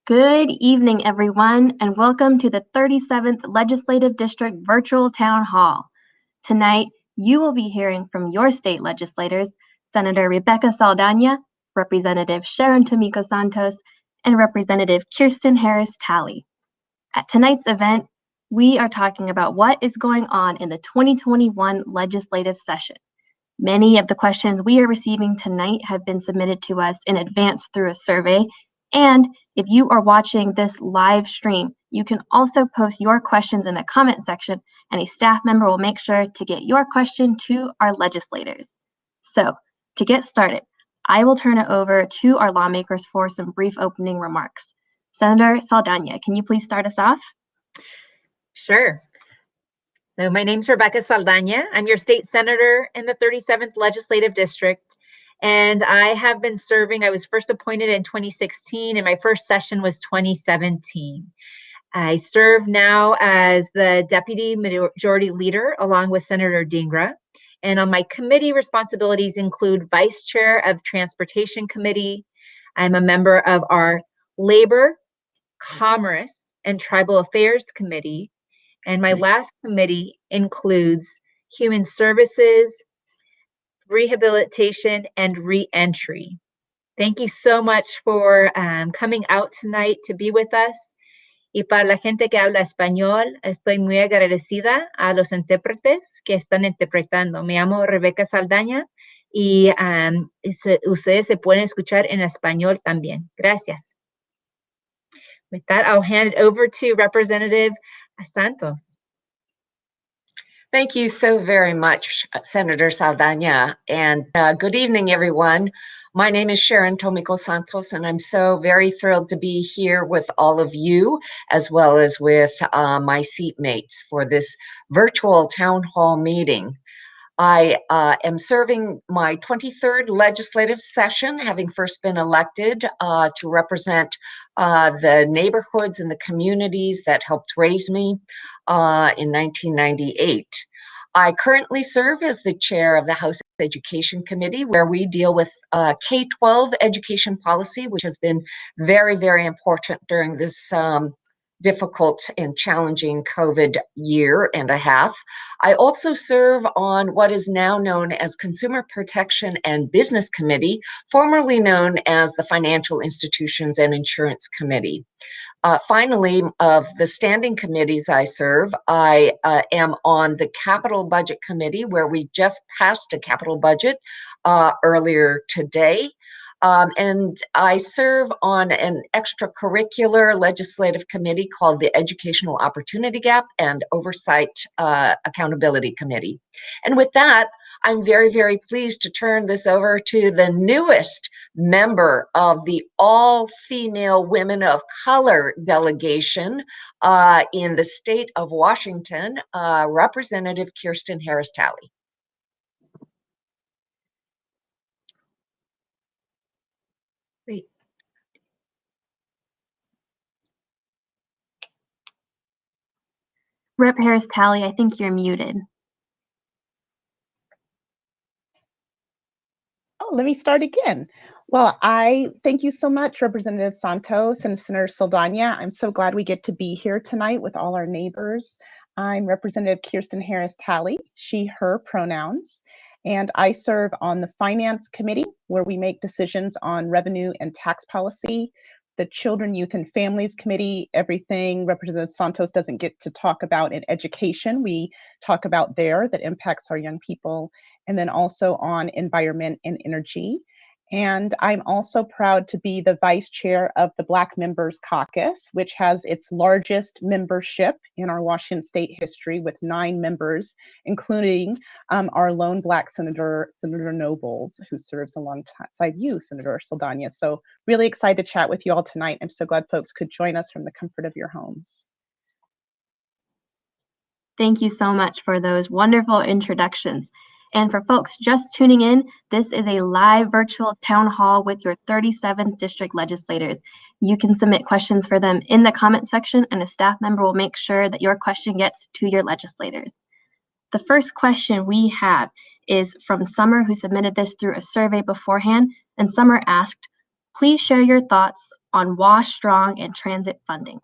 Good evening, everyone, and welcome to the 37th Legislative District Virtual Town Hall. Tonight, you will be hearing from your state legislators, Senator Rebecca Saldaña, Representative Sharon Tomiko Santos, and Representative Kirsten Harris-Talley. At tonight's event, we are talking about what is going on in the 2021 legislative session. Many of the questions we are receiving tonight have been submitted to us in advance through a survey. And if you are watching this live stream, you can also post your questions in the comment section, and a staff member will make sure to get your question to our legislators. So, to get started, I will turn it over to our lawmakers for some brief opening remarks. Senator Saldaña, can you please start us off? Sure. So my name's Rebecca Saldaña. I'm your state senator in the 37th Legislative District. And I have been serving, I was first appointed in 2016, and my first session was 2017. I serve now as the Deputy Majority Leader along with Senator Dingra. And on my committee responsibilities include Vice Chair of Transportation Committee. I'm a member of our Labor, Commerce, and Tribal Affairs Committee. And my last committee includes Human Services, Rehabilitation, and Reentry. Thank you so much for coming out tonight to be with us. Y para la gente que habla español, estoy muy agradecida a los intérpretes que están interpretando. Me llamo Rebecca Saldaña y ustedes se pueden escuchar en español también. Gracias. With that, I'll hand it over to Representative Santos. Thank you so very much, Senator Saldaña, and good evening, everyone. My name is Sharon Tomiko Santos, and I'm so very thrilled to be here with all of you, as well as with my seatmates for this virtual town hall meeting. I am serving my 23rd legislative session, having first been elected to represent the neighborhoods and the communities that helped raise me in 1998. I currently serve as the chair of the House Education Committee, where we deal with K-12 education policy, which has been very, very important during this difficult and challenging COVID year and a half. I also serve on what is now known as Consumer Protection and Business Committee, formerly known as the Financial Institutions and Insurance Committee. Finally, of the standing committees I serve, I am on the Capital Budget Committee, where we just passed a capital budget earlier today. And I serve on an extracurricular legislative committee called the Educational Opportunity Gap and Oversight Accountability Committee. And with that, I'm very, very pleased to turn this over to the newest member of the all-female women of color delegation in the state of Washington, Representative Kirsten Harris-Talley. Great. Rep. Harris-Talley, I think you're muted. Oh, let me start again. Well, I thank you so much, Representative Santos and Senator Saldaña. I'm so glad we get to be here tonight with all our neighbors. I'm Representative Kirsten Harris-Talley, she, her pronouns, and I serve on the Finance Committee, where we make decisions on revenue and tax policy. The Children, Youth, and Families Committee, everything Representative Santos doesn't get to talk about in education, we talk about there that impacts our young people, and then also on environment and energy. And I'm also proud to be the vice chair of the Black Members Caucus, which has its largest membership in our Washington state history with 9 members, including our lone Black senator, Senator Nobles, who serves alongside you, Senator Saldaña. So really excited to chat with you all tonight. I'm so glad folks could join us from the comfort of your homes. Thank you so much for those wonderful introductions. And for folks just tuning in, this is a live virtual town hall with your 37th district legislators. You can submit questions for them in the comment section, and a staff member will make sure that your question gets to your legislators. The first question we have is from Summer, who submitted this through a survey beforehand. And Summer asked, please share your thoughts on WASH Strong and transit funding.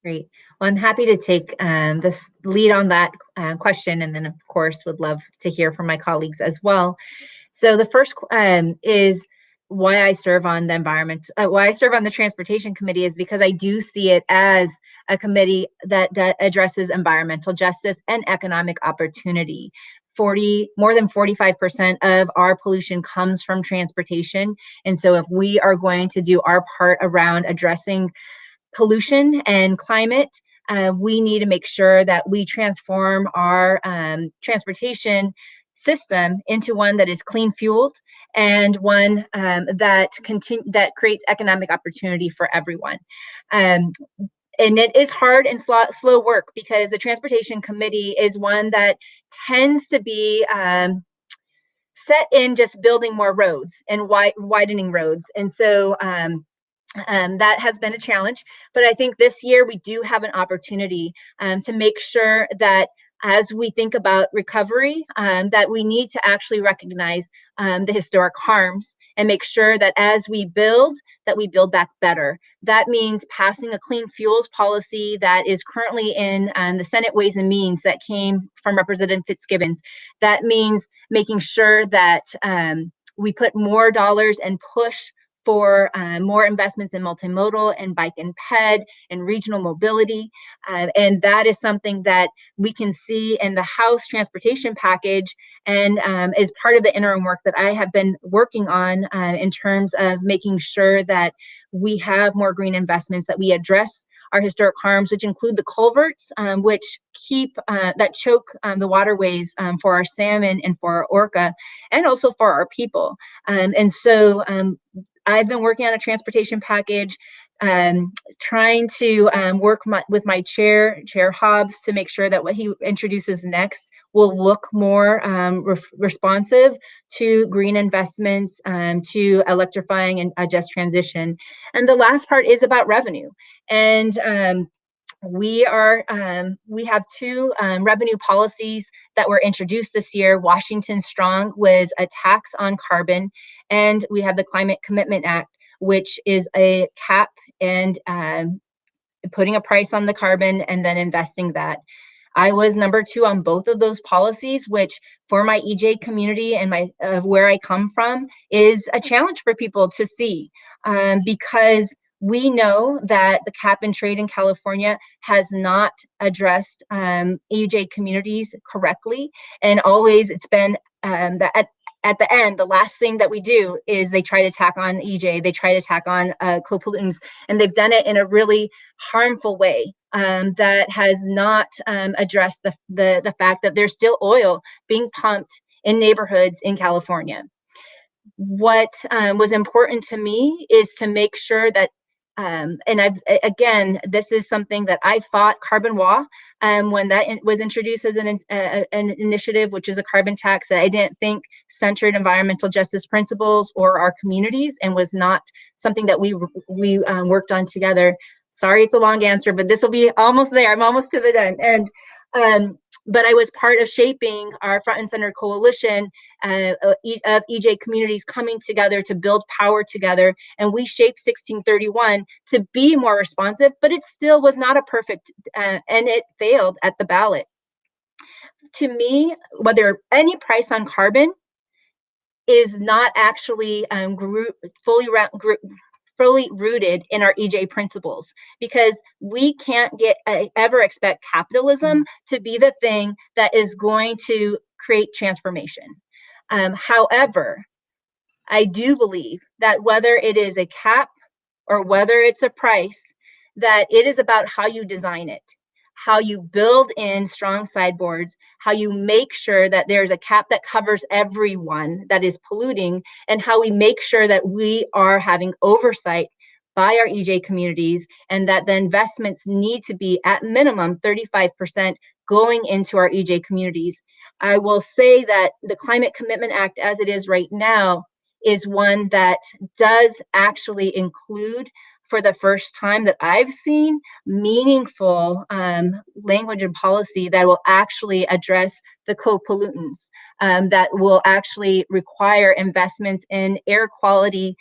Great. Well, I'm happy to take this lead on that question, and then of course would love to hear from my colleagues as well. So the first is why I serve on the Transportation Committee is because I do see it as a committee that addresses environmental justice and economic opportunity. More than 45% of our pollution comes from transportation. And so if we are going to do our part around addressing pollution and climate, we need to make sure that we transform our transportation system into one that is clean fueled and one that creates economic opportunity for everyone. And it is hard and slow work because the Transportation Committee is one that tends to be set in just building more roads and widening roads. And so that has been a challenge, but I think this year we do have an opportunity to make sure that as we think about recovery, that we need to actually recognize the historic harms and make sure that as we build back better. That means passing a clean fuels policy that is currently in the Senate Ways and Means that came from Representative Fitzgibbons. That means making sure that we put more dollars and push for more investments in multimodal and bike and ped and regional mobility. And that is something that we can see in the House transportation package and is part of the interim work that I have been working on in terms of making sure that we have more green investments, that we address our historic harms, which include the culverts, which choke the waterways for our salmon and for our orca, and also for our people. And so I've been working on a transportation package, trying to work with my chair Hobbs, to make sure that what he introduces next will look more responsive to green investments, to electrifying and a just transition. And the last part is about revenue. And we have two revenue policies that were introduced this year. Washington Strong was a tax on carbon, and we have the Climate Commitment Act, which is a cap and putting a price on the carbon and then investing that. I was number 2 on both of those policies, which for my EJ community and where I come from is a challenge for people to see, because we know that the cap and trade in California has not addressed EJ communities correctly, and always it's been that at the end, the last thing that we do is they try to tack on EJ, they try to tack on co-pollutants, and they've done it in a really harmful way that has not addressed the fact that there's still oil being pumped in neighborhoods in California. What was important to me is to make sure that again, this is something that I fought Carbon Law when that was introduced as an initiative, which is a carbon tax that I didn't think centered environmental justice principles or our communities, and was not something that we worked on together. Sorry, it's a long answer, but this will be almost there. I'm almost to the end. But I was part of shaping our front and center coalition of EJ communities coming together to build power together. And we shaped 1631 to be more responsive, but it still was not a perfect, and it failed at the ballot. To me, whether any price on carbon is not actually fully rooted in our EJ principles, because we can't ever expect capitalism to be the thing that is going to create transformation. However, I do believe that whether it is a cap or whether it's a price, that it is about how you design it, how you build in strong sideboards, how you make sure that there's a cap that covers everyone that is polluting, and how we make sure that we are having oversight by our EJ communities, and that the investments need to be at minimum 35% going into our EJ communities. I will say that the Climate Commitment Act, as it is right now, is one that does actually include, for the first time that I've seen, meaningful language and policy that will actually address the co-pollutants, that will actually require investments in air quality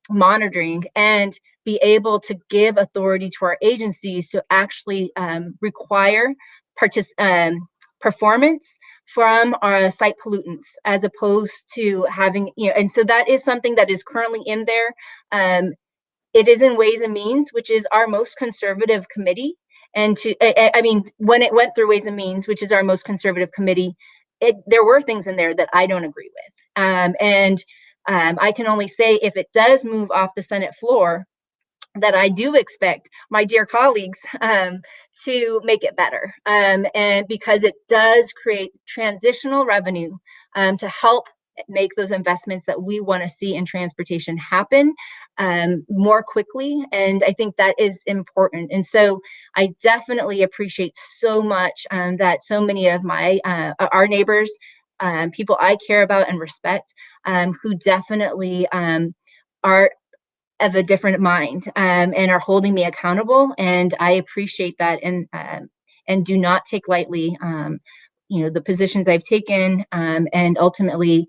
monitoring and be able to give authority to our agencies to actually require performance from our site pollutants, as opposed to having, and so that is something that is currently in there. It is in Ways and Means, which is our most conservative committee. And when it went through Ways and Means, which is our most conservative committee, there were things in there that I don't agree with. I can only say, if it does move off the Senate floor, that I do expect my dear colleagues to make it better. And because it does create transitional revenue to help make those investments that we want to see in transportation happen more quickly. And I think that is important. And so I definitely appreciate so much that so many of our neighbors, people I care about and respect, who definitely are of a different mind and are holding me accountable. And I appreciate that, and do not take lightly the positions I've taken, and ultimately,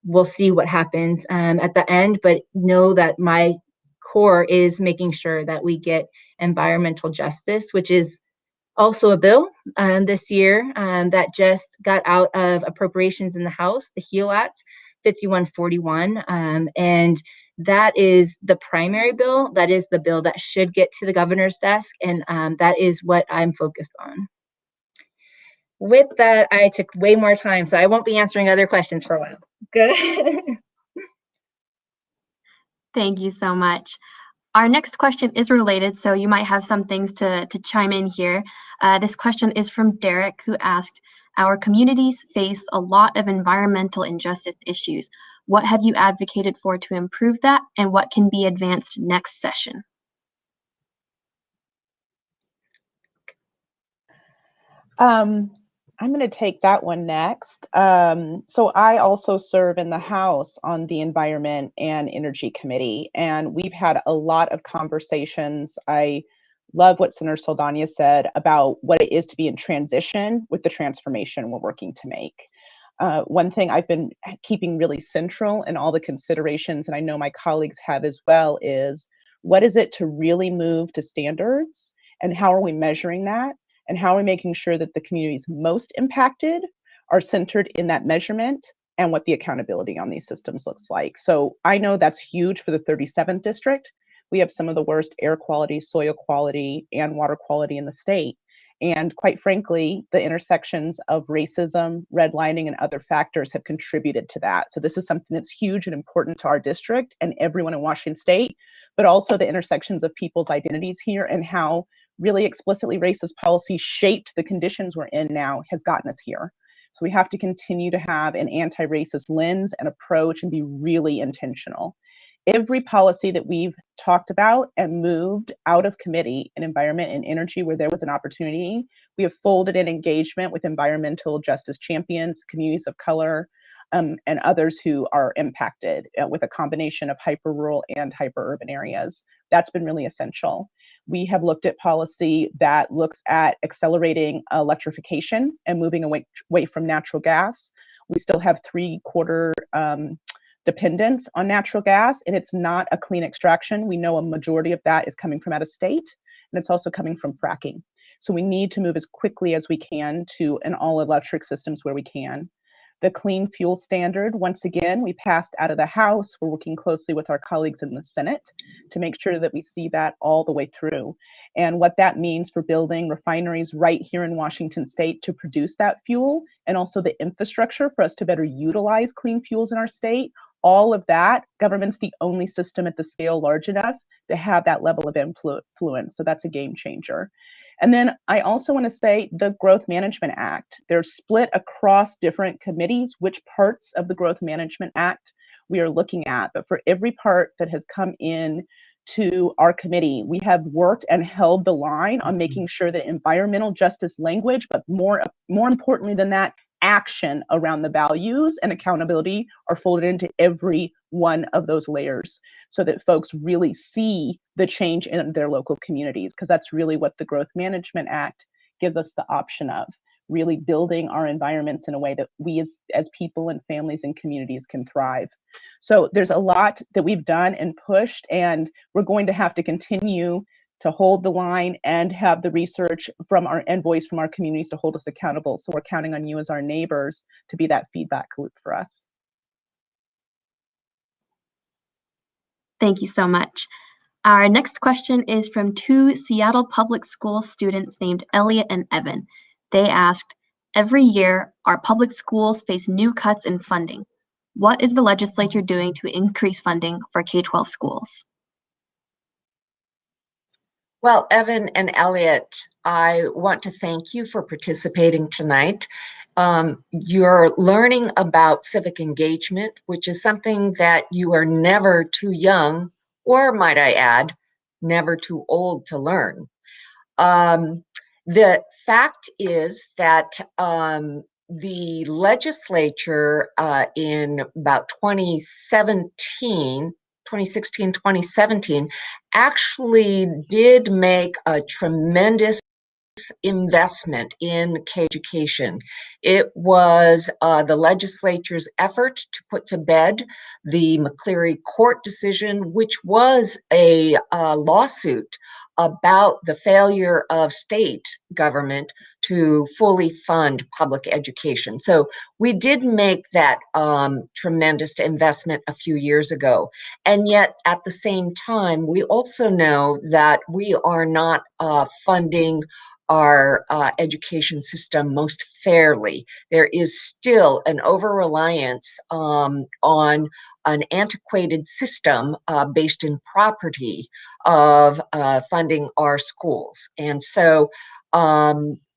we'll see what happens at the end, but know that my core is making sure that we get environmental justice, which is also a bill this year that just got out of appropriations in the House, the HEAL Act 5141. And that is the primary bill. That is the bill that should get to the governor's desk. And that is what I'm focused on. With that, I took way more time, so I won't be answering other questions for a while. Good. Thank you so much. Our next question is related, so you might have some things to chime in here. This question is from Derek, who asked, our communities face a lot of environmental injustice issues. What have you advocated for to improve that, and what can be advanced next session? I'm going to take that one next. So I also serve in the House on the Environment and Energy Committee, and we've had a lot of conversations. I love what Senator Saldaña said about what it is to be in transition with the transformation we're working to make. One thing I've been keeping really central in all the considerations, and I know my colleagues have as well, is what is it to really move to standards, and how are we measuring that? And how are we making sure that the communities most impacted are centered in that measurement and what the accountability on these systems looks like. So I know that's huge for the 37th district. We have some of the worst air quality, soil quality, and water quality in the state. And quite frankly, the intersections of racism, redlining, and other factors have contributed to that. So this is something that's huge and important to our district and everyone in Washington state, but also the intersections of people's identities here and how really explicitly racist policy shaped the conditions we're in now has gotten us here. So we have to continue to have an anti-racist lens and approach and be really intentional. Every policy that we've talked about and moved out of committee in environment and energy where there was an opportunity, we have folded in engagement with environmental justice champions, communities of color, and others who are impacted with a combination of hyper-rural and hyper-urban areas. That's been really essential. We have looked at policy that looks at accelerating electrification and moving away from natural gas. We still have 3/4 dependence on natural gas, and it's not a clean extraction. We know a majority of that is coming from out of state, and it's also coming from fracking. So we need to move as quickly as we can to an all electric systems where we can. The clean fuel standard, once again, we passed out of the House. We're working closely with our colleagues in the Senate to make sure that we see that all the way through. And what that means for building refineries right here in Washington state to produce that fuel, and also the infrastructure for us to better utilize clean fuels in our state, all of that, government's the only system at the scale large enough to have that level of influence. So that's a game changer. And then I also want to say the Growth Management Act. They're split across different committees, which parts of the Growth Management Act we are looking at. But for every part that has come in to our committee, we have worked and held the line on making sure that environmental justice language, but more importantly than that, action around the values and accountability are folded into every one of those layers so that folks really see the change in their local communities, because that's really what the Growth Management Act gives us the option of. really building our environments in a way that we as people and families and communities can thrive. So there's a lot that we've done and pushed, and we're going to have to continue to hold the line and have the research from our and voice from our communities to hold us accountable. So we're counting on you as our neighbors to be that feedback loop for us. Thank you so much. Our next question is from two Seattle Public School students named Elliot and Evan. They asked, every year, our public schools face new cuts in funding. What is the legislature doing to increase funding for K-12 schools? Well, Evan and Elliot, I want to thank you for participating tonight. You're learning about civic engagement, which is something that you are never too young, or might I add, never too old to learn. The fact is that the legislature in about 2016, 2017, actually did make a tremendous investment in K-education. It was the legislature's effort to put to bed the McCleary court decision, which was a lawsuit about the failure of state government to fully fund public education. So we did make that tremendous investment a few years ago. And yet at the same time, we also know that we are not funding our education system most fairly. There is still an over-reliance on an antiquated system based in property of funding our schools. And so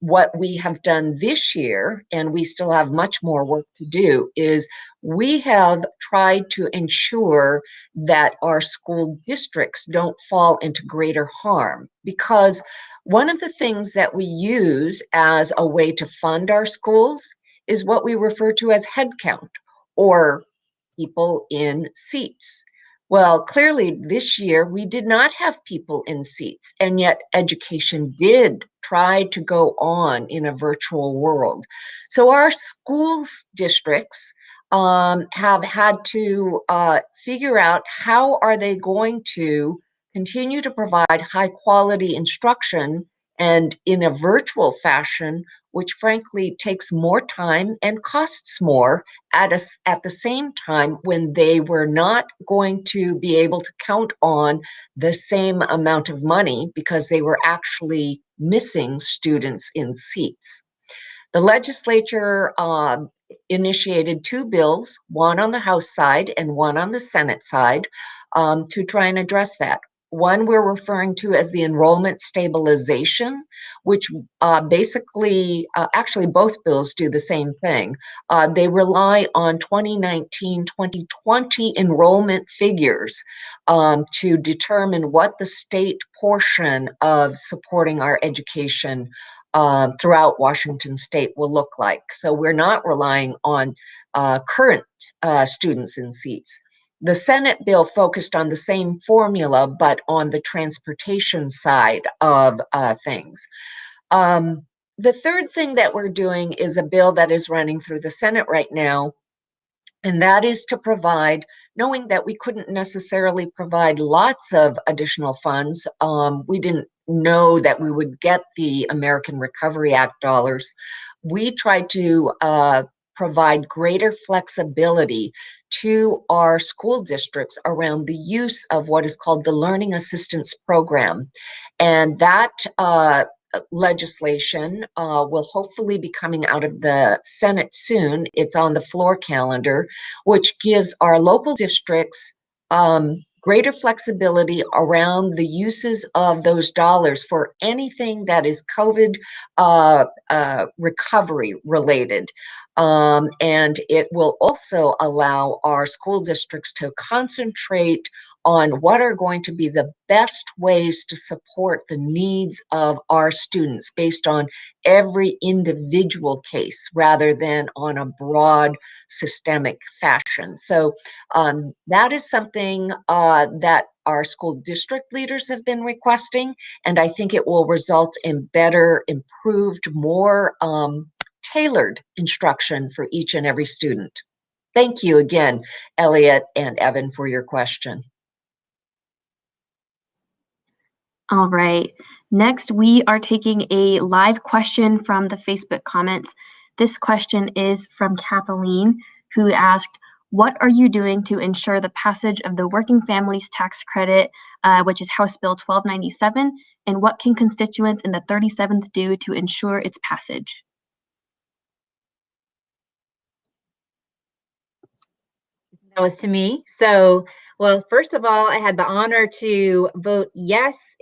what we have done this year, and we still have much more work to do, is we have tried to ensure that our school districts don't fall into greater harm, because one of the things that we use as a way to fund our schools is what we refer to as headcount, or people in seats. Well, clearly this year we did not have people in seats, and yet education did try to go on in a virtual world. So our schools districts have had to figure out how are they going to continue to provide high quality instruction and in a virtual fashion, which frankly takes more time and costs more at the same time when they were not going to be able to count on the same amount of money because they were actually missing students in seats. The legislature initiated two bills, one on the House side and one on the Senate side, to try and address that. One we're referring to as the enrollment stabilization, which basically, actually both bills do the same thing. They rely on 2019, 2020 enrollment figures to determine what the state portion of supporting our education throughout Washington state will look like. So we're not relying on current students in seats. The Senate bill focused on the same formula, but on the transportation side of things. The third thing that we're doing is a bill that is running through the Senate right now, and that is to provide, knowing that we couldn't necessarily provide lots of additional funds. We didn't know that we would get the American Recovery Act dollars. We tried to provide greater flexibility to our school districts around the use of what is called the Learning Assistance Program. And that legislation will hopefully be coming out of the Senate soon. It's on the floor calendar, which gives our local districts greater flexibility around the uses of those dollars for anything that is COVID recovery related. And it will also allow our school districts to concentrate on what are going to be the best ways to support the needs of our students based on every individual case rather than on a broad systemic fashion. So that is something that our school district leaders have been requesting, and I think it will result in better, improved, more tailored instruction for each and every student. Thank you again, Elliot and Evan, for your question. All right. Next, we are taking a live question from the Facebook comments. This question is from Kathleen, who asked, what are you doing to ensure the passage of the Working Families Tax Credit, which is House Bill 1297, and what can constituents in the 37th do to ensure its passage? That was to me. So, well, first of all, I had the honor to vote yes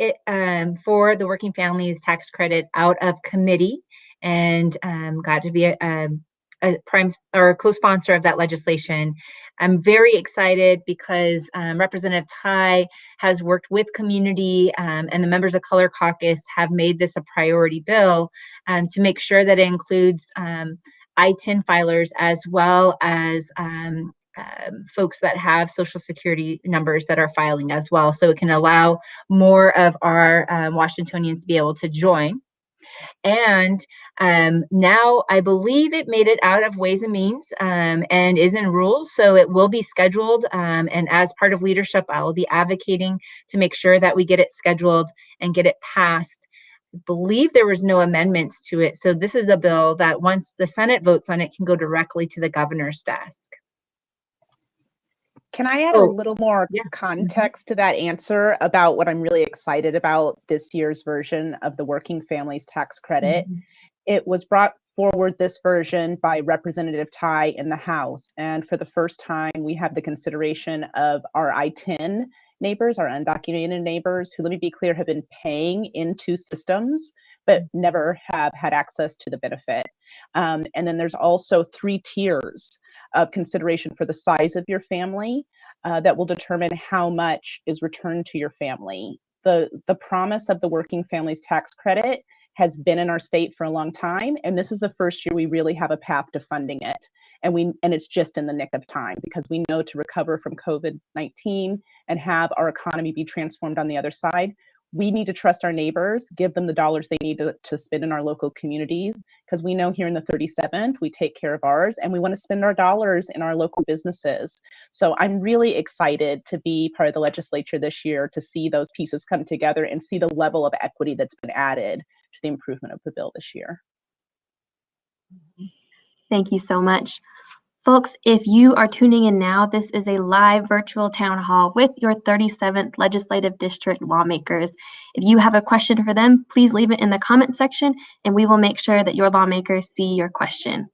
for the Working Families Tax Credit out of committee, and got to be a prime or co-sponsor of that legislation. I'm very excited because Representative Tai has worked with community, and the members of Color Caucus have made this a priority bill to make sure that it includes I-10 filers as well as folks that have Social Security numbers that are filing as well. So it can allow more of our Washingtonians to be able to join. And now I believe it made it out of Ways and Means and is in rules. So it will be scheduled. And as part of leadership, I will be advocating to make sure that we get it scheduled and get it passed. I believe there was no amendments to it. So this is a bill that once the Senate votes on it can go directly to the governor's desk. Can I add a little more context to that answer about what I'm really excited about this year's version of the Working Families Tax Credit? It was brought forward, this version, by Representative Tai in the House. And for the first time, we have the consideration of our I-10 neighbors, our undocumented neighbors, who, let me be clear, have been paying into systems, but never have had access to the benefit. And then there's also 3 tiers of consideration for the size of your family that will determine how much is returned to your family. The promise of the Working Families Tax Credit has been in our state for a long time, and this is the first year we really have a path to funding it. And it's just in the nick of time, because we know to recover from COVID-19 and have our economy be transformed on the other side, we need to trust our neighbors, give them the dollars they need to spend in our local communities, because we know here in the 37th, we take care of ours, and we want to spend our dollars in our local businesses. So I'm really excited to be part of the legislature this year, to see those pieces come together and see the level of equity that's been added to the improvement of the bill this year. Thank you so much. Folks, if you are tuning in now, this is a live virtual town hall with your 37th Legislative District lawmakers. If you have a question for them, please leave it in the comment section and we will make sure that your lawmakers see your question.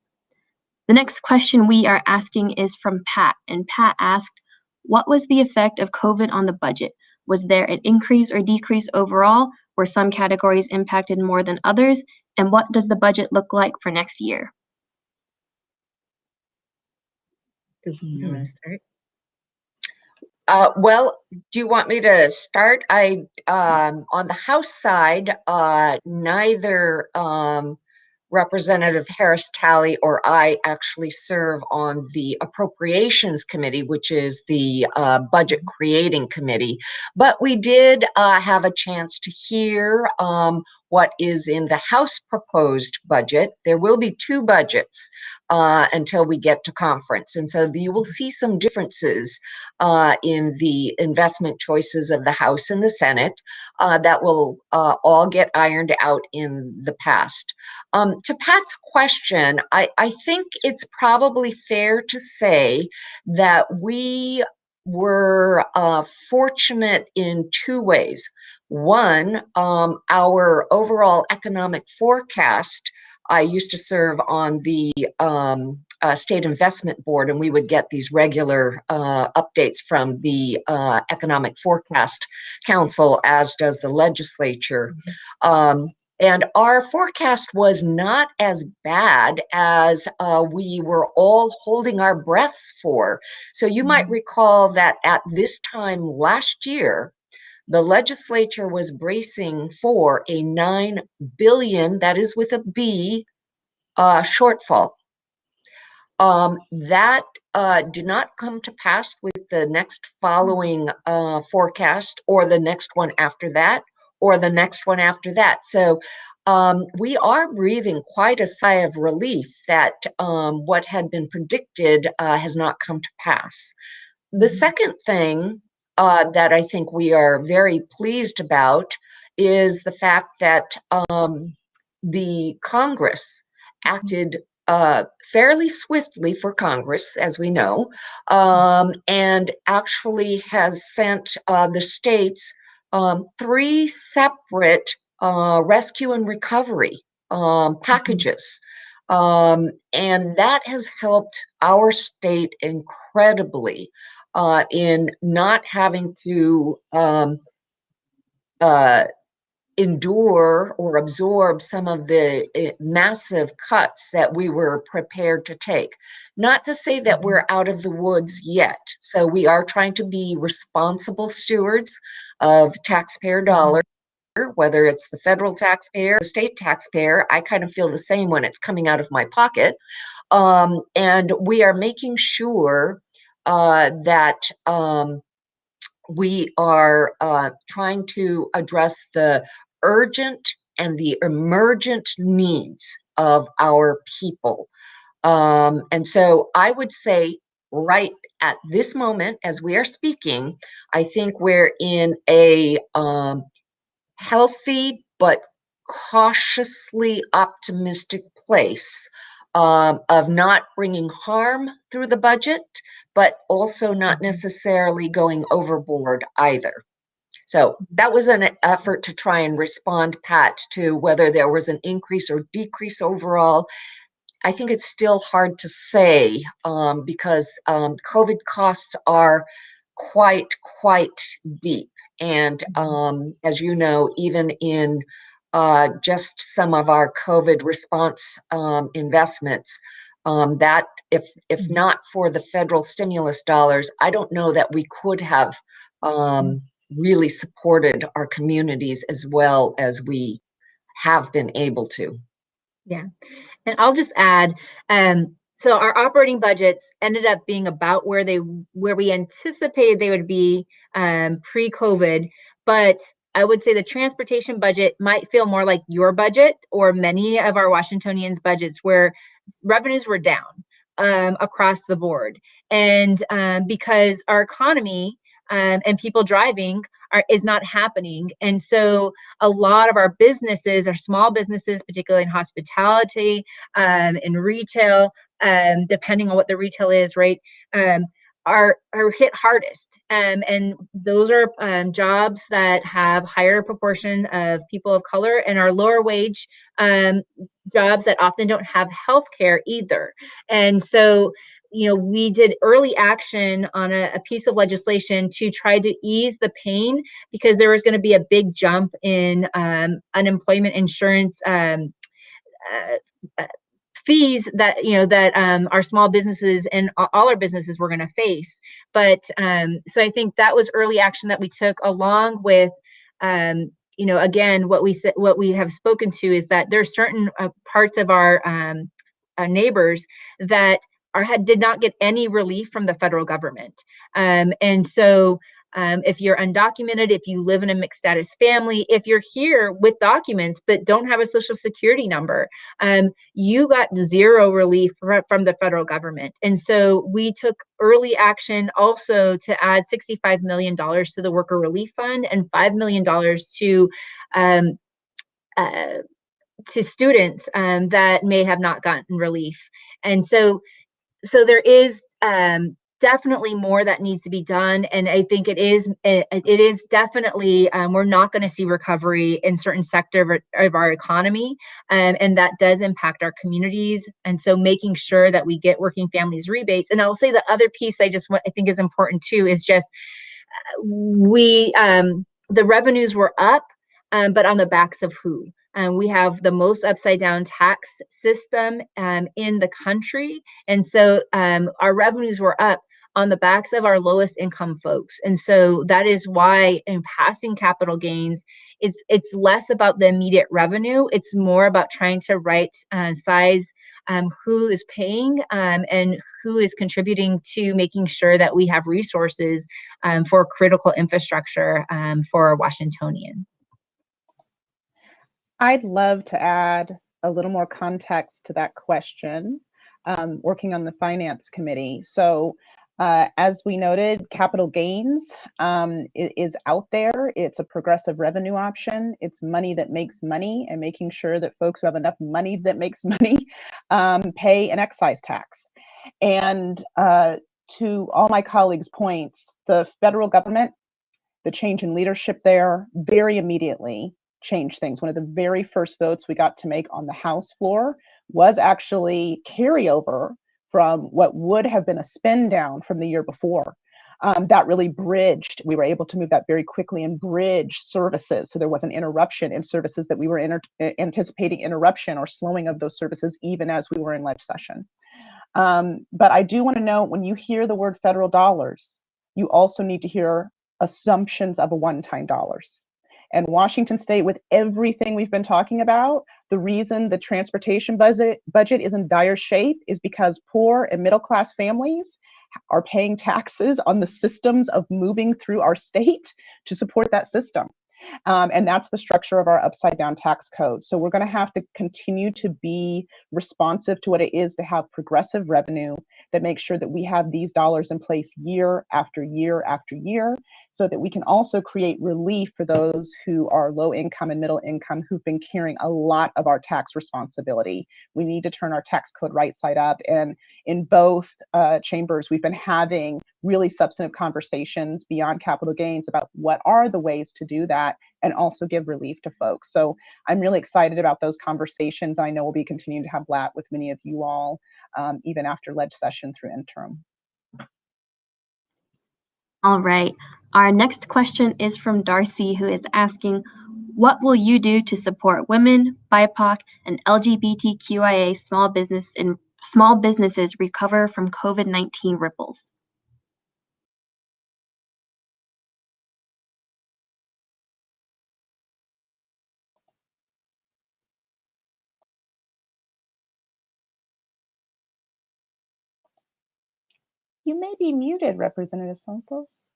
The next question we are asking is from Pat, and Pat asked, what was the effect of COVID on the budget? Was there an increase or decrease overall? Were some categories impacted more than others? And what does the budget look like for next year? You want to start? Well, do you want me to start? On the House side, neither Representative Harris-Talley or I actually serve on the Appropriations Committee, which is the budget creating committee. But we did have a chance to hear what is in the House proposed budget. There will be 2 budgets until we get to conference. And so you will see some differences in the investment choices of the House and the Senate that will all get ironed out in the past. To Pat's question, I think it's probably fair to say that we were fortunate in 2 ways. One, our overall economic forecast. I used to serve on the State Investment Board, and we would get these regular updates from the Economic Forecast Council, as does the legislature. And our forecast was not as bad as we were all holding our breaths for. So you might recall that at this time last year, the legislature was bracing for a $9 billion, that is with a B, shortfall. That did not come to pass with the next following forecast, or the next one after that, or the next one after that. So we are breathing quite a sigh of relief that what had been predicted has not come to pass. The second thing that I think we are very pleased about is the fact that the Congress acted fairly swiftly for Congress, as we know, and actually has sent the states 3 separate rescue and recovery packages. And that has helped our state incredibly in not having to endure or absorb some of the massive cuts that we were prepared to take. Not to say that we're out of the woods yet. So we are trying to be responsible stewards of taxpayer dollars, whether it's the federal taxpayer, the state taxpayer. I kind of feel the same when it's coming out of my pocket. And we are making sure that we are trying to address the urgent and the emergent needs of our people. And so I would say right at this moment, as we are speaking, I think we're in a healthy but cautiously optimistic place of not bringing harm through the budget, but also not necessarily going overboard either. So that was an effort to try and respond, Pat, to whether there was an increase or decrease overall. I think it's still hard to say because COVID costs are quite deep. And as you know, even in just some of our COVID response investments, that if not for the federal stimulus dollars, I don't know that we could have really supported our communities as well as we have been able to. Yeah, and I'll just add, so our operating budgets ended up being about where we anticipated they would be pre-COVID, but I would say the transportation budget might feel more like your budget or many of our Washingtonians' budgets, where revenues were down across the board, and because our economy and people driving is not happening. And so a lot of our businesses, our small businesses, particularly in hospitality, in retail, depending on what the retail is, right, are hit hardest. And those are jobs that have higher proportion of people of color and are lower wage jobs that often don't have health care either. And so we did early action on a piece of legislation to try to ease the pain, because there was going to be a big jump in unemployment insurance fees that our small businesses and all our businesses were going to face. But so I think that was early action that we took, along with again, what we have spoken to is that there's certain parts of our neighbors that did not get any relief from the federal government. And so if you're undocumented, if you live in a mixed status family, if you're here with documents but don't have a social security number, you got zero relief from the federal government. And so we took early action also to add $65 million to the Worker Relief Fund and $5 million to students that may have not gotten relief. And so there is definitely more that needs to be done. And I think it is definitely, we're not going to see recovery in certain sector of our economy. And that does impact our communities. And so making sure that we get working families rebates. And I'll say the other piece I think is important too, is just the revenues were up, but on the backs of who? We have the most upside down tax system in the country. And so our revenues were up on the backs of our lowest income folks. And so that is why in passing capital gains, it's less about the immediate revenue. It's more about trying to size who is paying and who is contributing to making sure that we have resources for critical infrastructure for Washingtonians. I'd love to add a little more context to that question, working on the Finance Committee. So as we noted, capital gains is out there. It's a progressive revenue option. It's money that makes money, and making sure that folks who have enough money that makes money pay an excise tax. And to all my colleagues' points, the federal government, the change in leadership there very immediately changed things. One of the very first votes we got to make on the House floor was actually carryover from what would have been a spend down from the year before. That really bridged, we were able to move that very quickly and bridge services. So there was an interruption in services that we were anticipating interruption or slowing of those services even as we were in ledge session. But I do want to know, when you hear the word federal dollars, you also need to hear assumptions of a one-time dollars. And Washington State, with everything we've been talking about, the reason the transportation budget is in dire shape is because poor and middle-class families are paying taxes on the systems of moving through our state to support that system. And that's the structure of our upside down tax code. So we're going to have to continue to be responsive to what it is to have progressive revenue that makes sure that we have these dollars in place year after year after year, so that we can also create relief for those who are low income and middle income who've been carrying a lot of our tax responsibility. We need to turn our tax code right side up. And in both chambers, we've been having really substantive conversations beyond capital gains about what are the ways to do that and also give relief to folks. So I'm really excited about those conversations. I know we'll be continuing to have that with many of you all, even after ledge session through interim. All right. Our next question is from Darcy, who is asking, what will you do to support women, BIPOC, and LGBTQIA small businesses recover from COVID-19 ripples? You may be muted, Representative Santos.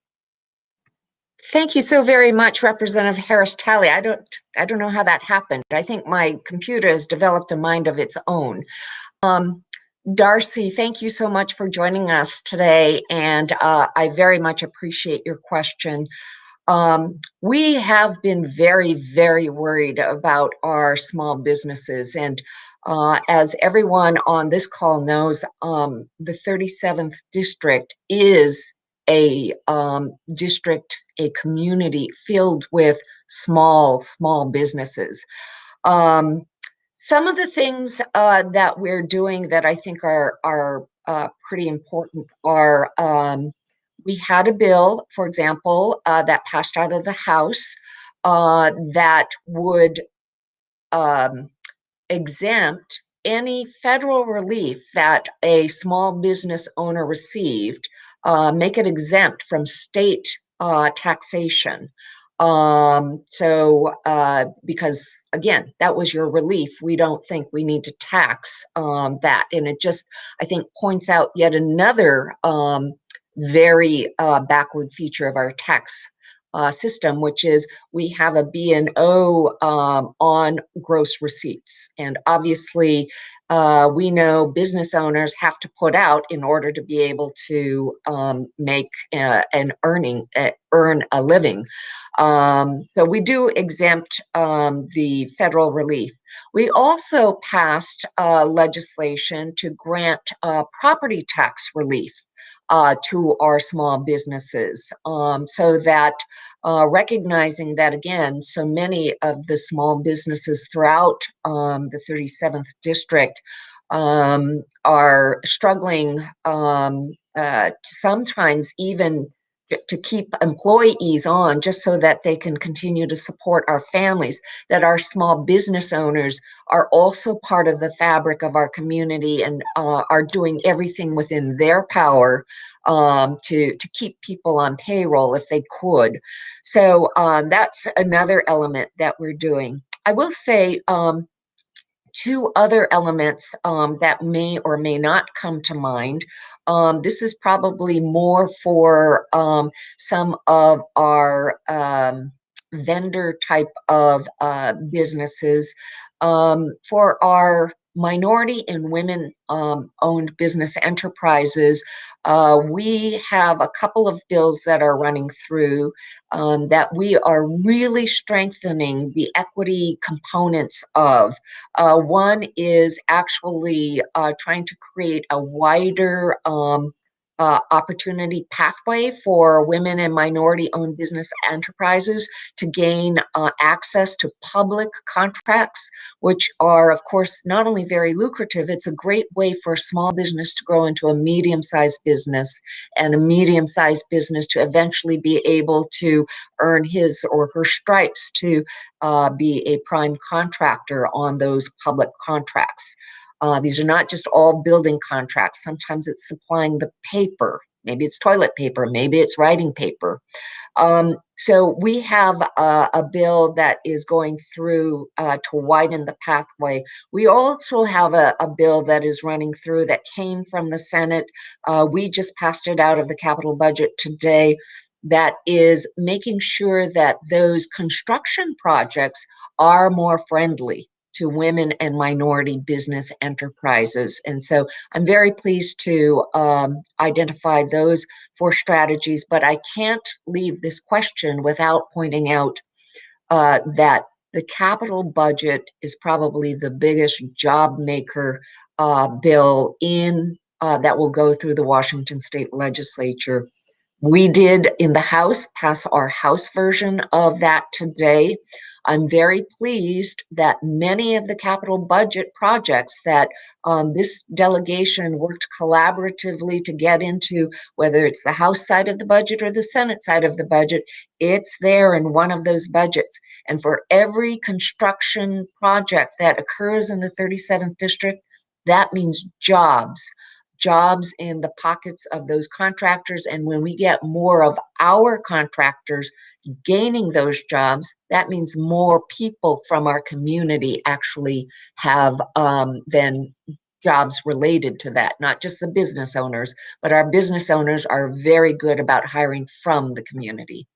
Thank you so very much, Representative Harris-Talley. I don't know how that happened. I think my computer has developed a mind of its own. Darcy, thank you so much for joining us today, and I very much appreciate your question. We have been very, very worried about our small businesses, and as everyone on this call knows, the 37th district is a district, a community filled with small businesses. Some of the things that we're doing that I think are pretty important are, we had a bill, for example, that passed out of the House that would exempt any federal relief that a small business owner received, make it exempt from state taxation. Because again, that was your relief. We don't think we need to tax that. And it just, I think, points out yet another very backward feature of our tax system, which is we have a B&O on gross receipts. And obviously, we know business owners have to put out in order to be able to make earn a living. So we do exempt the federal relief. We also passed legislation to grant property tax relief to our small businesses, so that recognizing that, again, so many of the small businesses throughout the 37th district are struggling sometimes even to keep employees on just so that they can continue to support our families, that our small business owners are also part of the fabric of our community and are doing everything within their power to keep people on payroll if they could. So that's another element that we're doing. I will say two other elements that may or may not come to mind. This is probably more for some of our vendor type of businesses. For our minority and women owned business enterprises, we have a couple of bills that are running through that we are really strengthening the equity components of. One is actually trying to create a wider opportunity pathway for women and minority-owned business enterprises to gain access to public contracts, which are, of course, not only very lucrative, it's a great way for a small business to grow into a medium-sized business, and a medium-sized business to eventually be able to earn his or her stripes to be a prime contractor on those public contracts. These are not just all building contracts. Sometimes it's supplying the paper. Maybe it's toilet paper. Maybe it's writing paper. So we have a bill that is going through to widen the pathway. We also have a bill that is running through that came from the Senate. We just passed it out of the capital budget today. That is making sure that those construction projects are more friendly to women and minority business enterprises. And so I'm very pleased to identify those 4 strategies, but I can't leave this question without pointing out that the capital budget is probably the biggest job maker bill in that will go through the Washington State Legislature. We did in the House pass our House version of that today. I'm very pleased that many of the capital budget projects that this delegation worked collaboratively to get into, whether it's the House side of the budget or the Senate side of the budget, it's there in one of those budgets. And for every construction project that occurs in the 37th district, that means jobs in the pockets of those contractors. And when we get more of our contractors gaining those jobs, that means more people from our community actually have then jobs related to that, not just the business owners, but our business owners are very good about hiring from the community.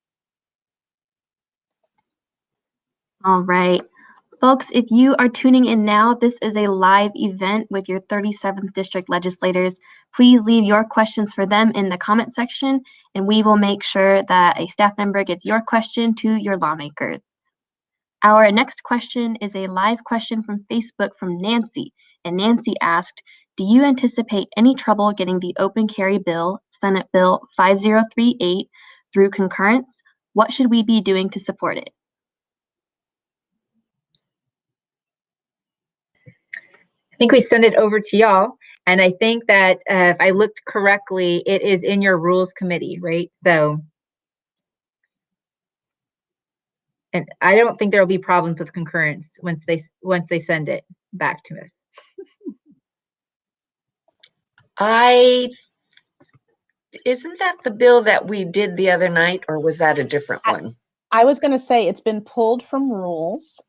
All right. Folks, if you are tuning in now, this is a live event with your 37th District legislators. Please leave your questions for them in the comment section, and we will make sure that a staff member gets your question to your lawmakers. Our next question is a live question from Facebook from Nancy, and Nancy asked, do you anticipate any trouble getting the open carry bill, Senate Bill 5038, through concurrence? What should we be doing to support it? I think we send it over to y'all. And I think that if I looked correctly, it is in your rules committee, right? So, and I don't think there will be problems with concurrence once they send it back to us. Isn't that the bill that we did the other night, or was that a different one? I was going to say it's been pulled from rules.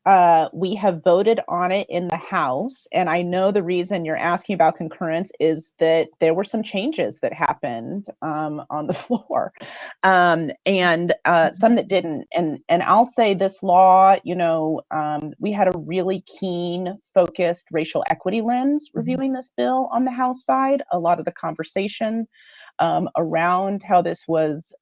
We have voted on it in the House, and I know the reason you're asking about concurrence is that there were some changes that happened on the floor, and some that didn't. And I'll say this law, you know, we had a really keen, focused racial equity lens reviewing this bill on the House side. A lot of the conversation around how this was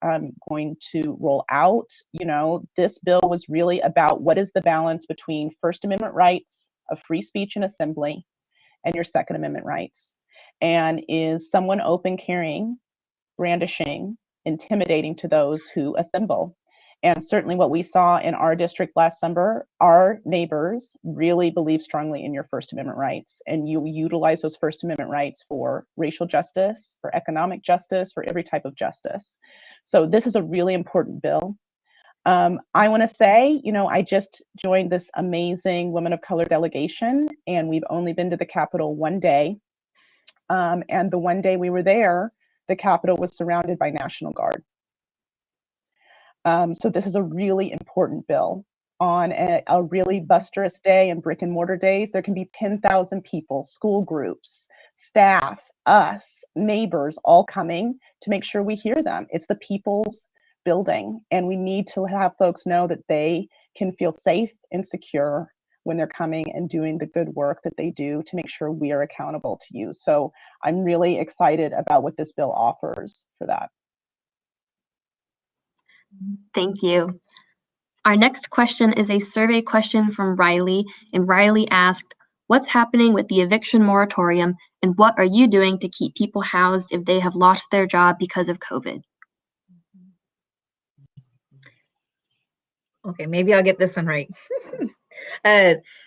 going to roll out. You know, this bill was really about what is the balance between First Amendment rights of free speech and assembly and your Second Amendment rights. And is someone open carrying, brandishing, intimidating to those who assemble? And certainly what we saw in our district last summer, our neighbors really believe strongly in your First Amendment rights, and you utilize those First Amendment rights for racial justice, for economic justice, for every type of justice. So this is a really important bill. I want to say, you know, I just joined this amazing Women of Color delegation, and we've only been to the Capitol one day. And the one day we were there, the Capitol was surrounded by National Guard. So this is a really important bill. On a really busterous day and brick and mortar days, there can be 10,000 people, school groups, staff, us, neighbors, all coming to make sure we hear them. It's the people's building, and we need to have folks know that they can feel safe and secure when they're coming and doing the good work that they do to make sure we are accountable to you. So I'm really excited about what this bill offers for that. Thank you. Our next question is a survey question from Riley, and Riley asked, what's happening with the eviction moratorium, and what are you doing to keep people housed if they have lost their job because of COVID? Okay, maybe I'll get this one right.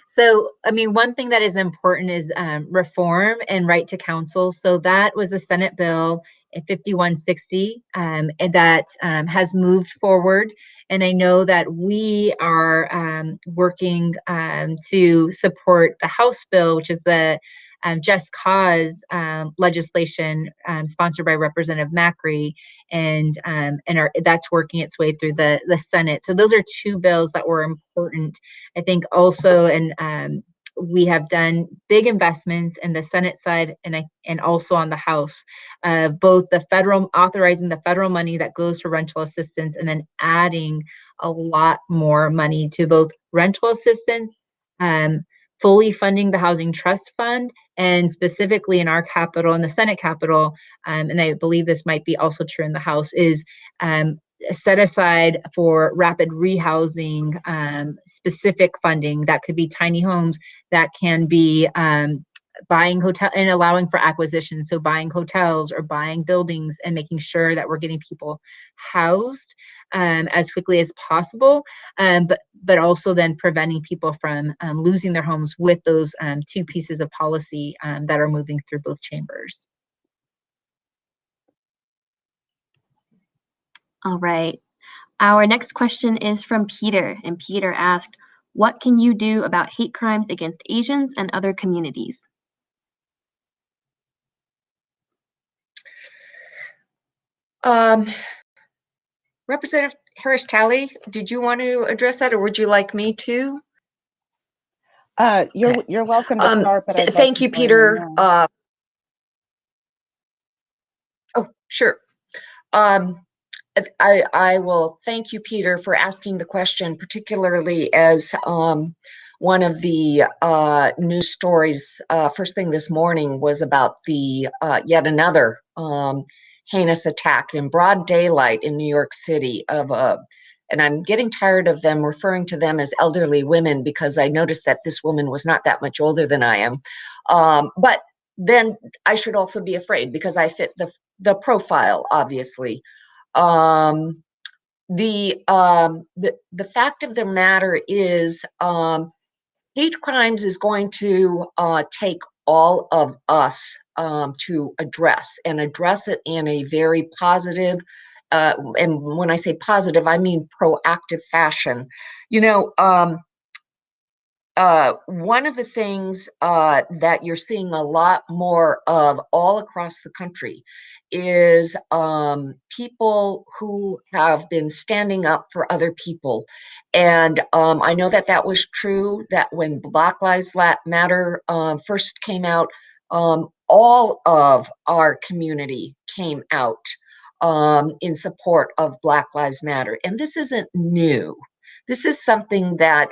So, I mean, one thing that is important is reform and right to counsel. So that was a Senate bill at 5160 and that has moved forward. And I know that we are working to support the House bill, which is the Just Cause legislation sponsored by Representative Macri, and that's working its way through the Senate. So those are two bills that were important. I think also, and we have done big investments in the Senate side and also on the House of both the federal, authorizing the federal money that goes to rental assistance, and then adding a lot more money to both rental assistance, fully funding the Housing Trust Fund, and specifically in our capital, in the Senate capital, and I believe this might be also true in the House, is set aside for rapid rehousing, specific funding that could be tiny homes, that can be buying hotel and allowing for acquisition. So buying hotels or buying buildings and making sure that we're getting people housed as quickly as possible, but also then preventing people from losing their homes with those two pieces of policy that are moving through both chambers. All right. Our next question is from Peter, and Peter asked, what can you do about hate crimes against Asians and other communities? Representative Harris-Talley, did you want to address that, or would you like me to? You're welcome to start, but I'd thank you, Peter. Oh, sure. I will thank you, Peter, for asking the question, particularly as one of the news stories first thing this morning was about the yet another heinous attack in broad daylight in New York City of and I'm getting tired of them referring to them as elderly women, because I noticed that this woman was not that much older than I am. But then I should also be afraid because I fit the profile, obviously. The fact of the matter is, hate crimes is going to take all of us to address it in a very positive, and when I say positive, I mean proactive fashion. You know, one of the things that you're seeing a lot more of all across the country is people who have been standing up for other people. And I know that that was true, that when Black Lives Matter first came out, all of our community came out in support of Black Lives Matter. And this isn't new. This is something that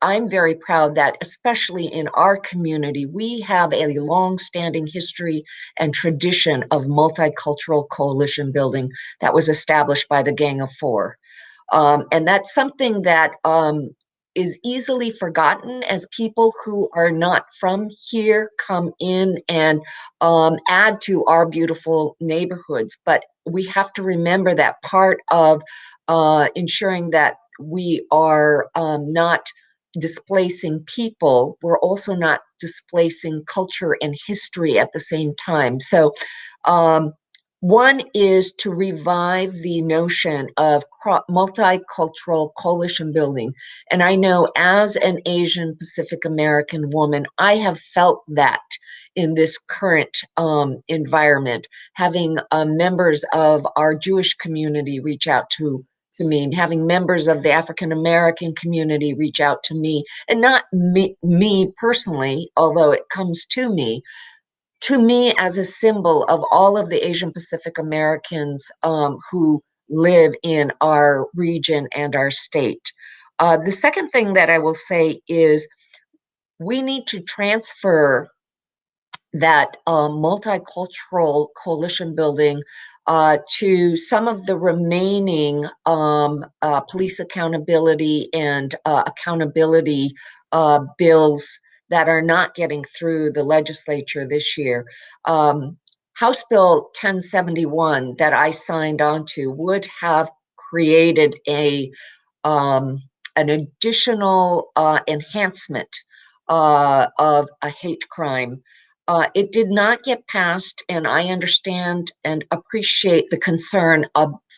I'm very proud that, especially in our community, we have a long-standing history and tradition of multicultural coalition building that was established by the Gang of Four. And that's something that is easily forgotten as people who are not from here come in and add to our beautiful neighborhoods. But we have to remember that part of ensuring that we are not displacing people, we're also not displacing culture and history at the same time. So one is to revive the notion of multicultural coalition building. And I know as an Asian Pacific American woman, I have felt that in this current environment, having members of our Jewish community reach out to me, having members of the African American community reach out to me, and not me personally, although it comes to me as a symbol of all of the Asian Pacific Americans who live in our region and our state. The second thing that I will say is we need to transfer that multicultural coalition building to some of the remaining police accountability and accountability bills that are not getting through the legislature this year. House Bill 1071 that I signed onto would have created an additional enhancement of a hate crime. It did not get passed, and I understand and appreciate the concern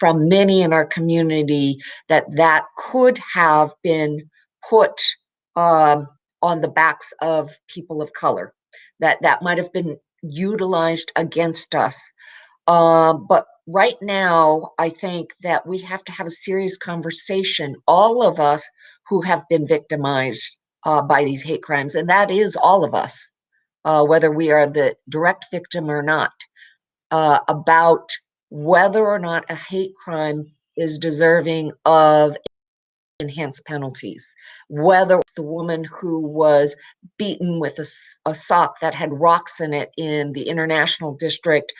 from many in our community that that could have been put on the backs of people of color, that might have been utilized against us. But right now, I think that we have to have a serious conversation, all of us who have been victimized by these hate crimes, and that is all of us, whether we are the direct victim or not, about whether or not a hate crime is deserving of enhanced penalties, whether the woman who was beaten with a sock that had rocks in it in the International District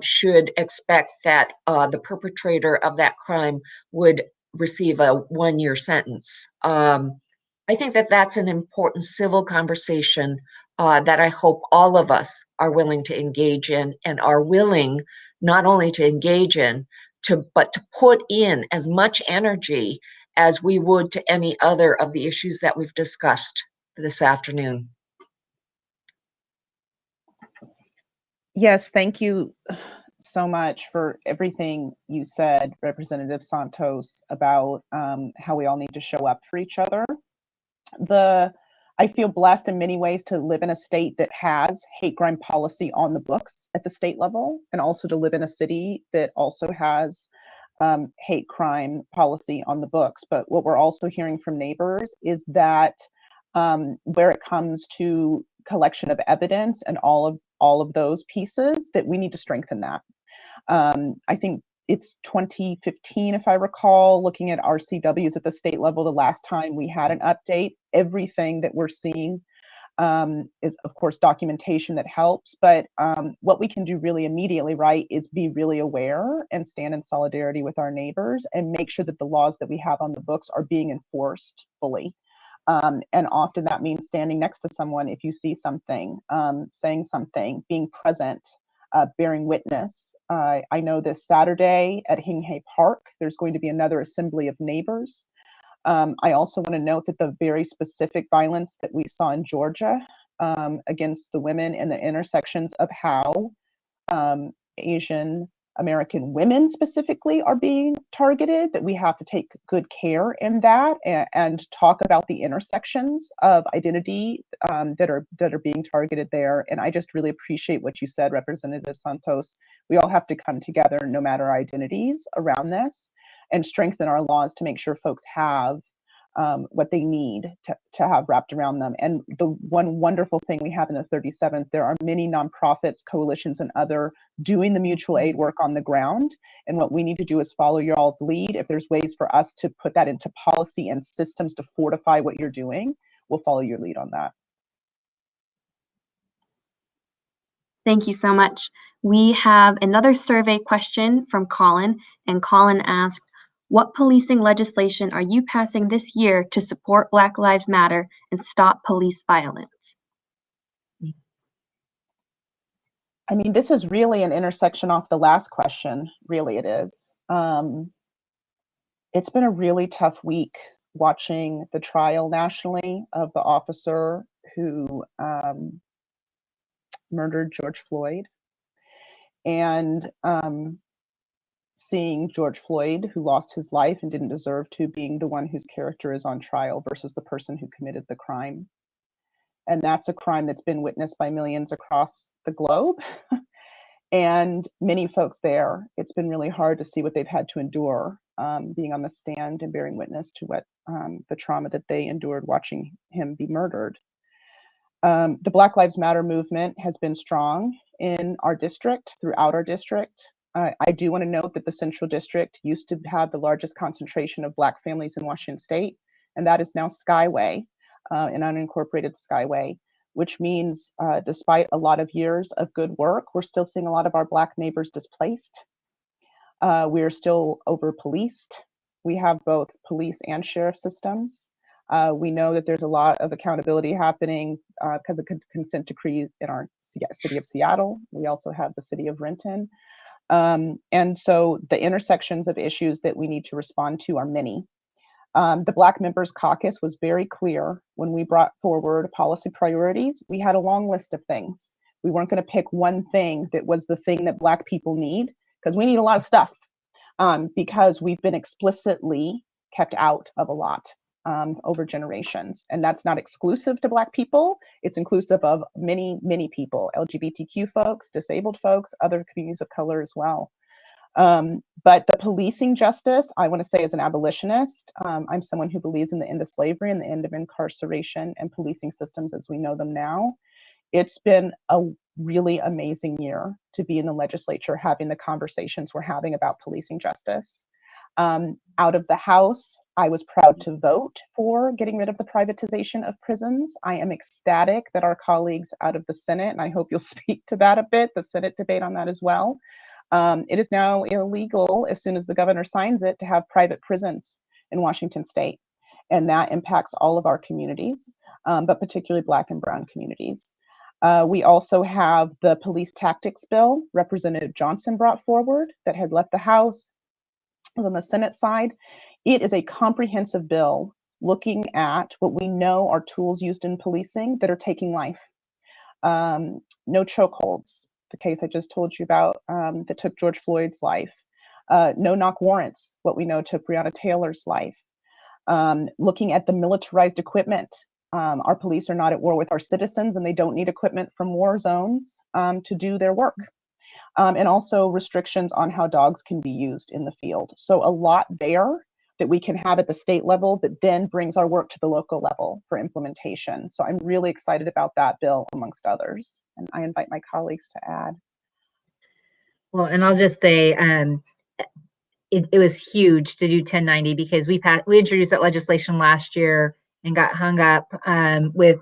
should expect that the perpetrator of that crime would receive a 1-year sentence. I think that that's an important civil conversation that I hope all of us are willing to engage in, and are willing not only to engage in, but to put in as much energy as we would to any other of the issues that we've discussed this afternoon. Yes, thank you so much for everything you said, Representative Santos, about how we all need to show up for each other. I feel blessed in many ways to live in a state that has hate crime policy on the books at the state level, and also to live in a city that also has hate crime policy on the books. But what we're also hearing from neighbors is that where it comes to collection of evidence and all of those pieces, that we need to strengthen that. I think it's 2015, if I recall, looking at RCWs at the state level, the last time we had an update. Everything that we're seeing is, of course, documentation that helps. But what we can do really immediately, right, is be really aware and stand in solidarity with our neighbors and make sure that the laws that we have on the books are being enforced fully. And often that means standing next to someone if you see something, saying something, being present, bearing witness. I know this Saturday at Hinghay Park, there's going to be another assembly of neighbors. I also want to note that the very specific violence that we saw in Georgia against the women in the intersections of how Asian American women specifically are being targeted, that we have to take good care in that and talk about the intersections of identity that are being targeted there. And I just really appreciate what you said, Representative Santos. We all have to come together, no matter our identities, around this, and strengthen our laws to make sure folks have what they need to have wrapped around them. And the one wonderful thing we have in the 37th, there are many nonprofits, coalitions, and other doing the mutual aid work on the ground. And what we need to do is follow your all's lead. If there's ways for us to put that into policy and systems to fortify what you're doing, we'll follow your lead on that. Thank you so much. We have another survey question from Colin, and Colin asked, what policing legislation are you passing this year to support Black Lives Matter and stop police violence? I mean, this is really an intersection off the last question. Really, it is. It's been a really tough week watching the trial nationally of the officer who murdered George Floyd, and seeing George Floyd, who lost his life and didn't deserve to, being the one whose character is on trial versus the person who committed the crime. And that's a crime that's been witnessed by millions across the globe. And many folks there, it's been really hard to see what they've had to endure, being on the stand and bearing witness to what the trauma that they endured watching him be murdered. The Black Lives Matter movement has been strong in our district, throughout our district. I do want to note that the Central District used to have the largest concentration of Black families in Washington State, and that is now Skyway, an unincorporated Skyway, which means despite a lot of years of good work, we're still seeing a lot of our Black neighbors displaced. We're still over-policed. We have both police and sheriff systems. We know that there's a lot of accountability happening because of consent decrees in our city of Seattle. We also have the city of Renton. And so the intersections of issues that we need to respond to are many. The Black Members Caucus was very clear when we brought forward policy priorities. We had a long list of things. We weren't going to pick one thing that was the thing that Black people need, because we need a lot of stuff, because we've been explicitly kept out of a lot over generations. And that's not exclusive to Black people. It's inclusive of many, many people, LGBTQ folks, disabled folks, other communities of color as well. But the policing justice, I want to say as an abolitionist, I'm someone who believes in the end of slavery and the end of incarceration and policing systems as we know them now. It's been a really amazing year to be in the legislature having the conversations we're having about policing justice. Out of the House, I was proud to vote for getting rid of the privatization of prisons. I am ecstatic that our colleagues out of the Senate, and I hope you'll speak to that a bit, the Senate debate on that as well. It is now illegal, as soon as the governor signs it, to have private prisons in Washington state. And that impacts all of our communities, but particularly Black and Brown communities. We also have the police tactics bill Representative Johnson brought forward that had left the House. On the Senate side, it is a comprehensive bill looking at what we know are tools used in policing that are taking life. No chokeholds, the case I just told you about that took George Floyd's life. No knock warrants, what we know took Breonna Taylor's life. Looking at the militarized equipment. Our police are not at war with our citizens, and they don't need equipment from war zones to do their work. And also restrictions on how dogs can be used in the field. So a lot there that we can have at the state level that then brings our work to the local level for implementation. So I'm really excited about that bill, amongst others. And I invite my colleagues to add. Well, and I'll just say it was huge to do 1090 because we introduced that legislation last year and got hung up with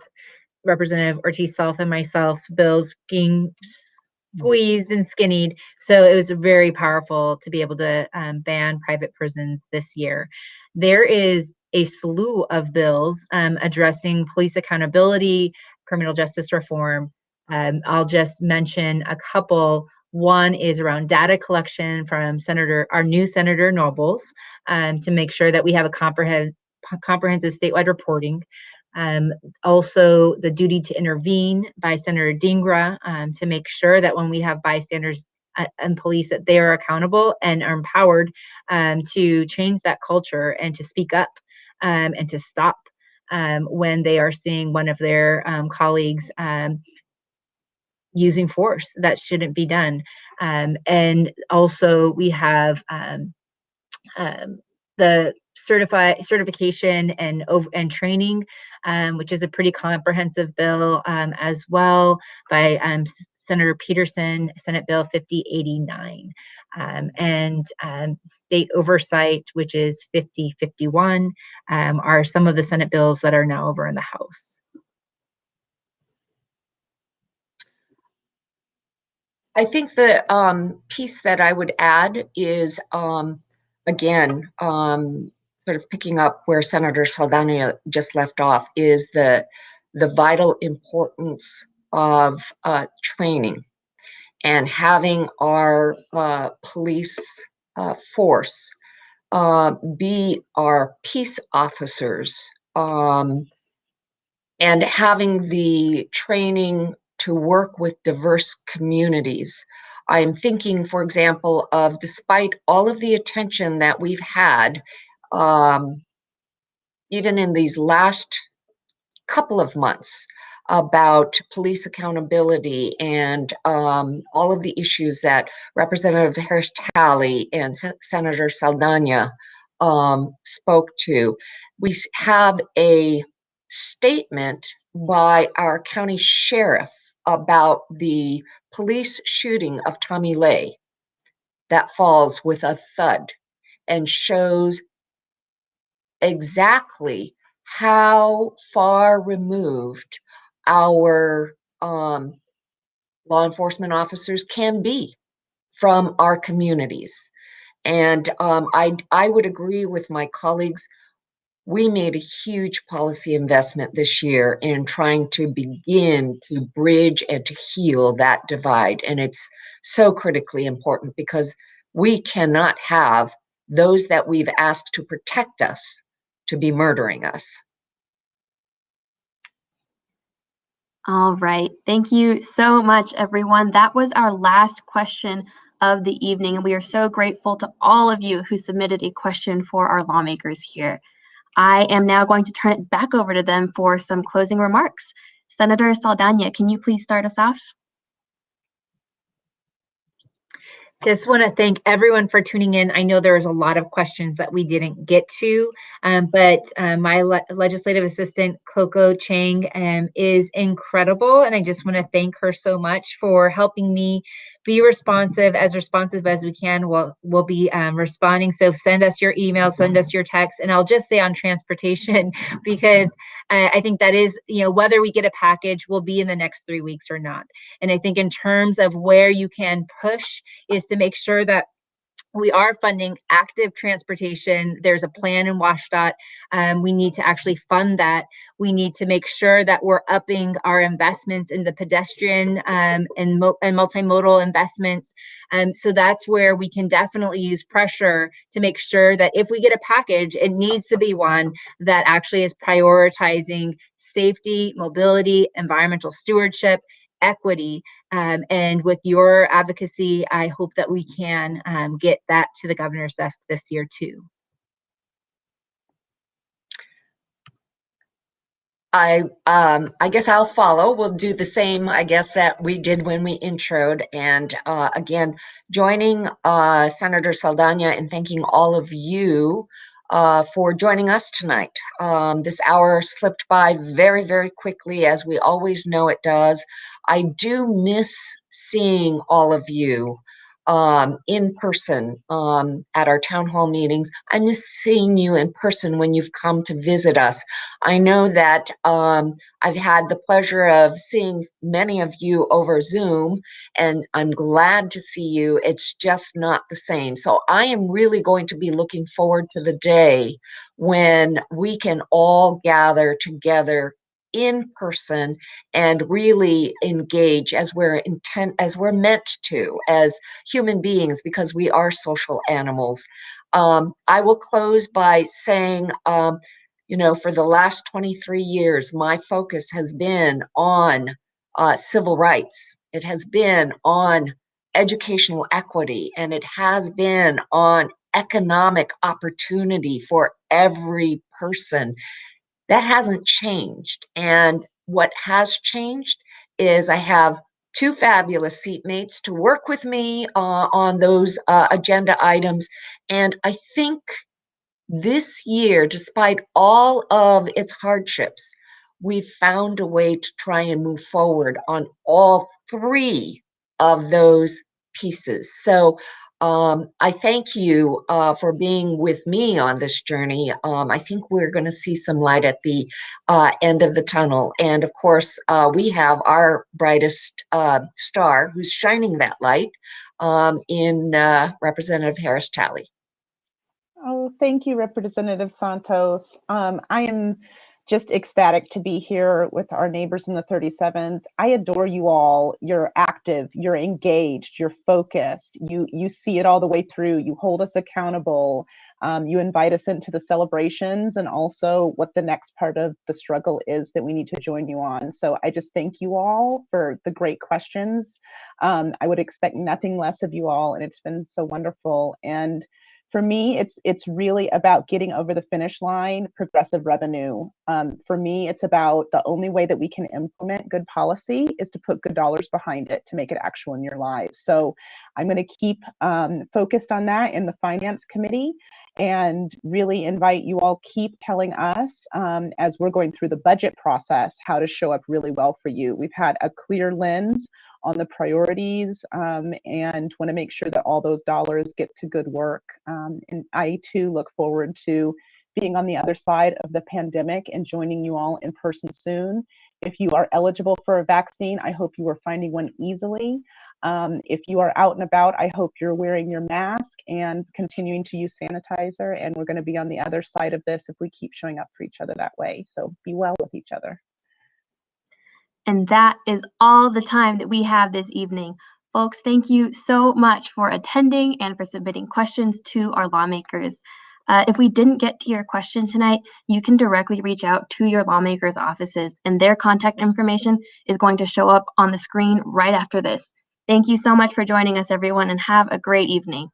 Representative Ortiz-Self and myself, bills being squeezed and skinnied. So it was very powerful to be able to ban private prisons this year. There is a slew of bills addressing police accountability, criminal justice reform. I'll just mention a couple. One is around data collection from our new Senator Nobles to make sure that we have a comprehensive statewide reporting. Also, the duty to intervene by Senator Dingra to make sure that when we have bystanders and police, that they are accountable and are empowered to change that culture and to speak up and to stop when they are seeing one of their colleagues using force that shouldn't be done. And also we have the certification and training, which is a pretty comprehensive bill as well by Senator Peterson, Senate Bill 5089, and state oversight, which is 5051, are some of the Senate bills that are now over in the House. I think the piece that I would add is, again, sort of picking up where Senator Saldaña just left off, is the vital importance of training and having our police force be our peace officers, and having the training to work with diverse communities. I'm thinking, for example, of despite all of the attention that we've had, even in these last couple of months, about police accountability and all of the issues that Representative Harris-Talley and Senator Saldaña spoke to. We have a statement by our county sheriff about the police shooting of Tommy Lay. that falls with a thud and shows exactly how far removed our law enforcement officers can be from our communities. And I would agree with my colleagues. We made a huge policy investment this year in trying to begin to bridge and to heal that divide. And it's so critically important because we cannot have those that we've asked to protect us to be murdering us. All right. Thank you so much, everyone. That was our last question of the evening. And we are so grateful to all of you who submitted a question for our lawmakers here. I am now going to turn it back over to them for some closing remarks. Senator Saldaña, can you please start us off? Just want to thank everyone for tuning in. I know there's a lot of questions that we didn't get to, but my legislative assistant, Coco Chang, is incredible. And I just want to thank her so much for helping me be responsive as we can. We'll be responding. So send us your email, send us your text. And I'll just say on transportation, because I think that is, whether we get a package will be in the next 3 weeks or not. And I think in terms of where you can push is to make sure that we are funding active transportation. There's a plan in WashDOT. We need to actually fund that. We need to make sure that we're upping our investments in the pedestrian and multimodal investments. So that's where we can definitely use pressure to make sure that if we get a package, it needs to be one that actually is prioritizing safety, mobility, environmental stewardship, equity, and with your advocacy, I hope that we can get that to the governor's desk this year too. I guess I'll follow. We'll do the same, I guess, that we did when we introed. And again, joining Senator Saldaña and thanking all of you for joining us tonight. This hour slipped by very, very quickly, as we always know it does. I do miss seeing all of you in person at our town hall meetings. I miss seeing you in person when you've come to visit us. I know that I've had the pleasure of seeing many of you over Zoom, and I'm glad to see you. It's just not the same. So I am really going to be looking forward to the day when we can all gather together in person and really engage as we're meant to as human beings, because we are social animals. I will close by saying, for the last 23 years, my focus has been on civil rights. It has been on educational equity, and it has been on economic opportunity for every person. That hasn't changed. And what has changed is I have two fabulous seatmates to work with me on those agenda items. And I think this year, despite all of its hardships, we've found a way to try and move forward on all three of those pieces. So I thank you for being with me on this journey. I think we're going to see some light at the end of the tunnel. And of course, we have our brightest star who's shining that light in Representative Harris-Talley. Oh, thank you, Representative Santos. I am just ecstatic to be here with our neighbors in the 37th. I adore you all. You're active, you're engaged, you're focused. You see it all the way through. You hold us accountable. You invite us into the celebrations and also what the next part of the struggle is that we need to join you on. So I just thank you all for the great questions. I would expect nothing less of you all, and it's been so wonderful. And for me, it's really about getting over the finish line, progressive revenue. For me, it's about the only way that we can implement good policy is to put good dollars behind it to make it actual in your lives. So I'm going to keep focused on that in the Finance Committee and really invite you all keep telling us as we're going through the budget process how to show up really well for you. We've had a clear lens on the priorities and want to make sure that all those dollars get to good work. And I too look forward to being on the other side of the pandemic and joining you all in person soon. If you are eligible for a vaccine, I hope you are finding one easily. If you are out and about, I hope you're wearing your mask and continuing to use sanitizer. And we're going to be on the other side of this if we keep showing up for each other that way. So be well with each other. And that is all the time that we have this evening. Folks, thank you so much for attending and for submitting questions to our lawmakers. If we didn't get to your question tonight, you can directly reach out to your lawmakers' offices, and their contact information is going to show up on the screen right after this. Thank you so much for joining us, everyone, and have a great evening.